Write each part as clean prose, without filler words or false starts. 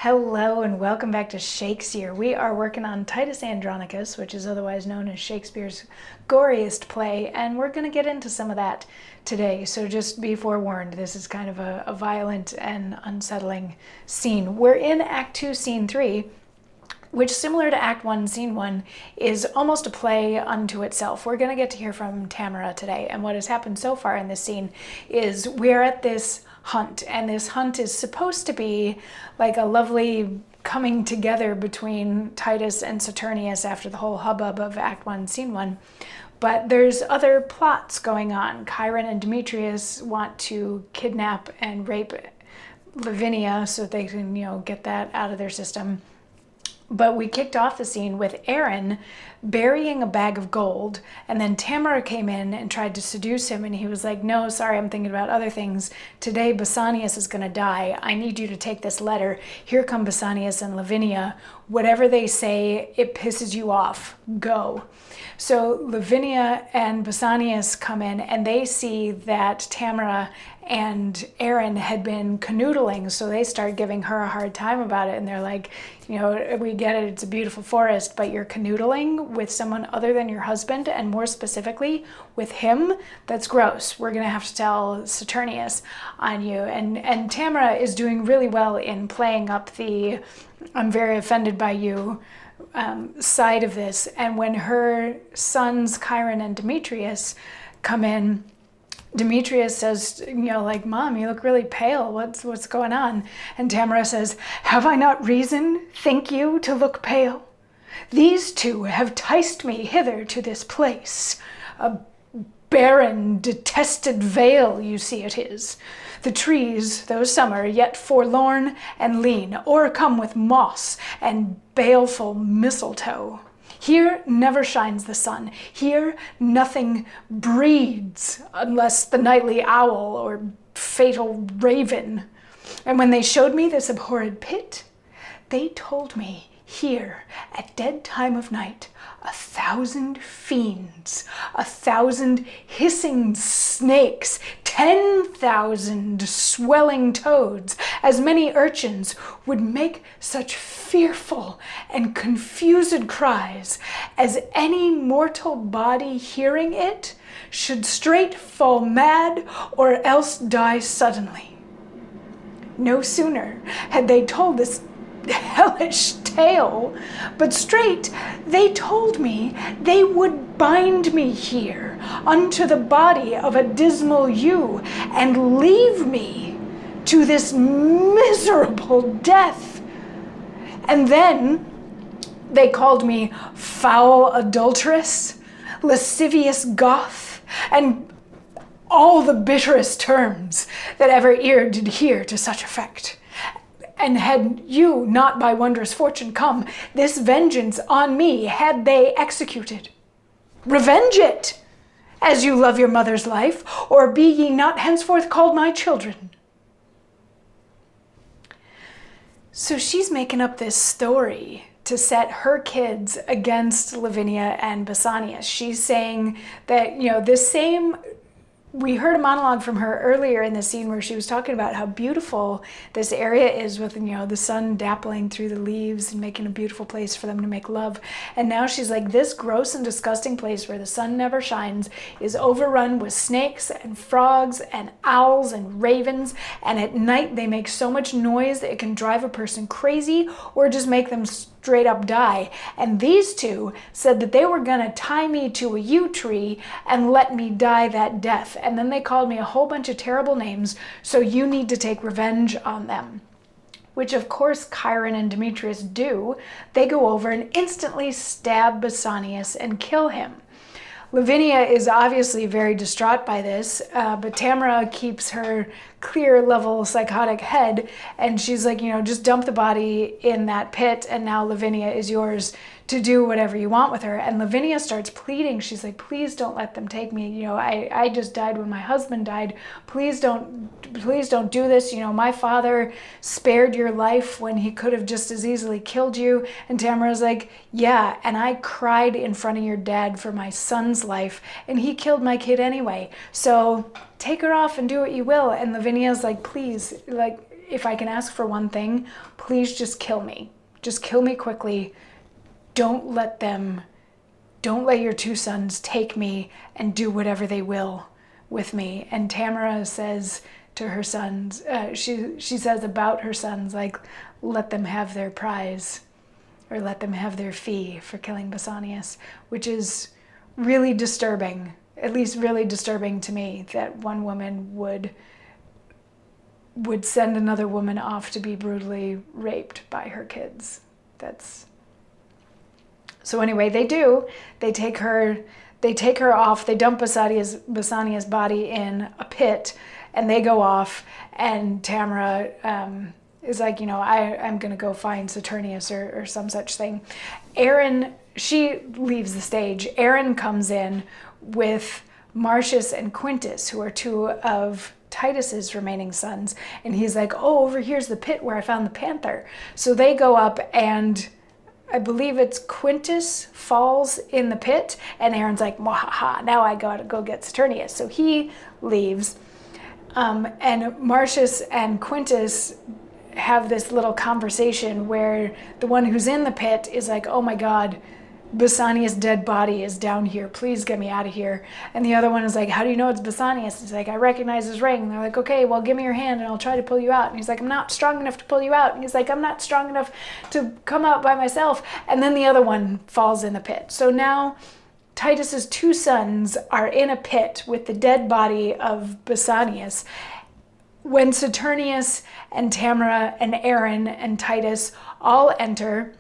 Hello and welcome back to Shakesyear. We are working on Titus Andronicus, which is otherwise known as Shakespeare's goriest play, and we're going to get into some of that today. So just be forewarned, this is kind of a violent and unsettling scene. We're in Act 2, Scene 3, which, similar to Act 1, Scene 1, is almost a play unto itself. We're going to get to hear from Tamora today, and what has happened so far in this scene is we're at this hunt, and this hunt is supposed to be like a lovely coming together between Titus and Saturnius after the whole hubbub of Act 1, Scene 1. But there's other plots going on. Chiron and Demetrius want to kidnap and rape Lavinia so they can, get that out of their system. But we kicked off the scene with Aaron burying a bag of gold, and then Tamora came in and tried to seduce him, and he was like, no, sorry, I'm thinking about other things. Today, Basanius is going to die. I need you to take this letter. Here come Basanius and Lavinia. Whatever they say, it pisses you off. Go. So Lavinia and Basanius come in, and they see that Tamora and Aaron had been canoodling, so they start giving her a hard time about it, and they're like, we get it, it's a beautiful forest, but you're canoodling with someone other than your husband, and more specifically with him. That's gross. We're gonna have to tell Saturnius on you. And Tamora is doing really well in playing up the I'm very offended by you side of this. And when her sons Chiron and Demetrius come in, Demetrius says, Mom, you look really pale. What's going on? And Tamora says, have I not reason, think you, to look pale? These two have ticed me hither to this place. A barren, detested vale, you see it is. The trees, though summer, yet forlorn and lean, o'ercome with moss and baleful mistletoe. Here never shines the sun. Here nothing breeds unless the nightly owl or fatal raven. And when they showed me this abhorred pit, they told me here at dead time of night 1,000 fiends, 1,000 hissing snakes, 10,000 swelling toads, as many urchins would make such fearful and confused cries as any mortal body hearing it should straight fall mad or else die suddenly. No sooner had they told this hellish tale, but straight they told me they would bind me here unto the body of a dismal ewe and leave me to this miserable death. And then they called me foul adulteress, lascivious Goth, and all the bitterest terms that ever ear did hear to such effect. And had you not by wondrous fortune come, this vengeance on me had they executed. Revenge it, as you love your mother's life, or be ye not henceforth called my children. So she's making up this story to set her kids against Lavinia and Basanius. She's saying that, we heard a monologue from her earlier in the scene where she was talking about how beautiful this area is with, the sun dappling through the leaves and making a beautiful place for them to make love. And now she's like, this gross and disgusting place where the sun never shines is overrun with snakes and frogs and owls and ravens. And at night they make so much noise that it can drive a person crazy or just make them straight up die. And these two said that they were gonna tie me to a yew tree and let me die that death. And then they called me a whole bunch of terrible names, so you need to take revenge on them. Which of course Chiron and Demetrius do. They go over and instantly stab Basanius and kill him. Lavinia is obviously very distraught by this, but Tamora keeps her clear level psychotic head, and she's like, just dump the body in that pit, and now Lavinia is yours to do whatever you want with her. And Lavinia starts pleading. She's like, please don't let them take me. I just died when my husband died. Please don't do this. My father spared your life when he could have just as easily killed you. And Tamora's like, yeah, and I cried in front of your dad for my son's life, and he killed my kid anyway. So take her off and do what you will. And Lavinia's like, please, if I can ask for one thing, please just kill me. Just kill me quickly. Don't let your two sons take me and do whatever they will with me. And Tamora says to her sons, she says about her sons, like, let them have their prize, or let them have their fee for killing Basanius, which is really disturbing, at least really disturbing to me, that one woman would send another woman off to be brutally raped by her kids. So anyway, they take her off, they dump Basania's body in a pit, and they go off, and Tamora is like, I'm going to go find Saturnius or some such thing. Aaron, she leaves the stage. Aaron comes in with Marcius and Quintus, who are two of Titus's remaining sons, and he's like, oh, over here's the pit where I found the panther. So they go up, and I believe it's Quintus falls in the pit, and Aaron's like, "Mwahaha, now I gotta go get Saturnius." So he leaves, and Marcius and Quintus have this little conversation where the one who's in the pit is like, "Oh my God, Basanius' dead body is down here. Please get me out of here." And the other one is like, "How do you know it's Basanius?" He's like, "I recognize his ring." And they're like, "Okay, well, give me your hand and I'll try to pull you out." And he's like, "I'm not strong enough to pull you out." And he's like, "I'm not strong enough to come out by myself." And then the other one falls in the pit. So now Titus's two sons are in a pit with the dead body of Basanius. When Saturnius and Tamora and Aaron and Titus all enter,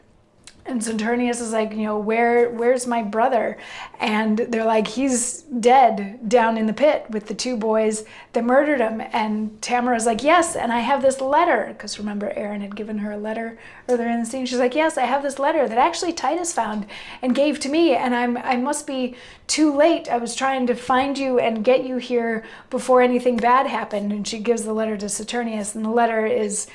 and Saturnius is like, where's my brother? And they're like, he's dead down in the pit with the two boys that murdered him. And Tamora's like, yes, and I have this letter. Because remember, Aaron had given her a letter earlier in the scene. She's like, yes, I have this letter that actually Titus found and gave to me. And I must be too late. I was trying to find you and get you here before anything bad happened. And she gives the letter to Saturnius. And the letter is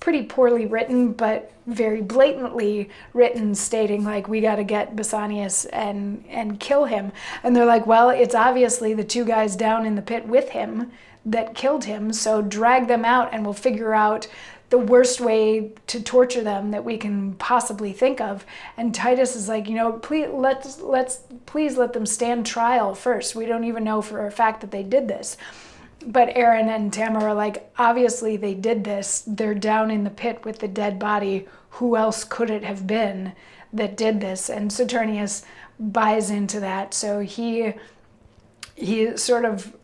pretty poorly written, but very blatantly written, stating like, we got to get Basanius and kill him. And they're like, well, it's obviously the two guys down in the pit with him that killed him, so drag them out and we'll figure out the worst way to torture them that we can possibly think of. And Titus is like, please let them stand trial first. We don't even know for a fact that they did this. But Aaron and Tamora are like, obviously they did this. They're down in the pit with the dead body. Who else could it have been that did this? And Saturnius buys into that. So he sort of,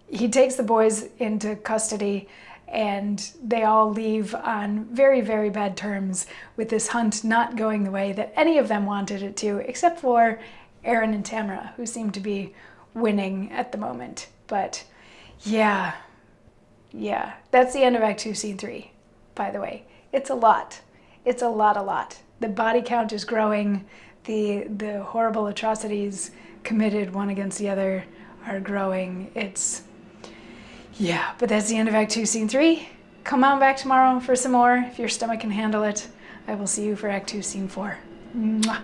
he takes the boys into custody, and they all leave on very, very bad terms, with this hunt not going the way that any of them wanted it to, except for Aaron and Tamora, who seem to be winning at the moment. But yeah, that's the end of Act 2, Scene 3, by the way. It's a lot. It's a lot. The body count is growing. The horrible atrocities committed one against the other are growing. But that's the end of Act 2, Scene 3. Come on back tomorrow for some more, if your stomach can handle it. I will see you for Act 2, Scene 4. Mwah.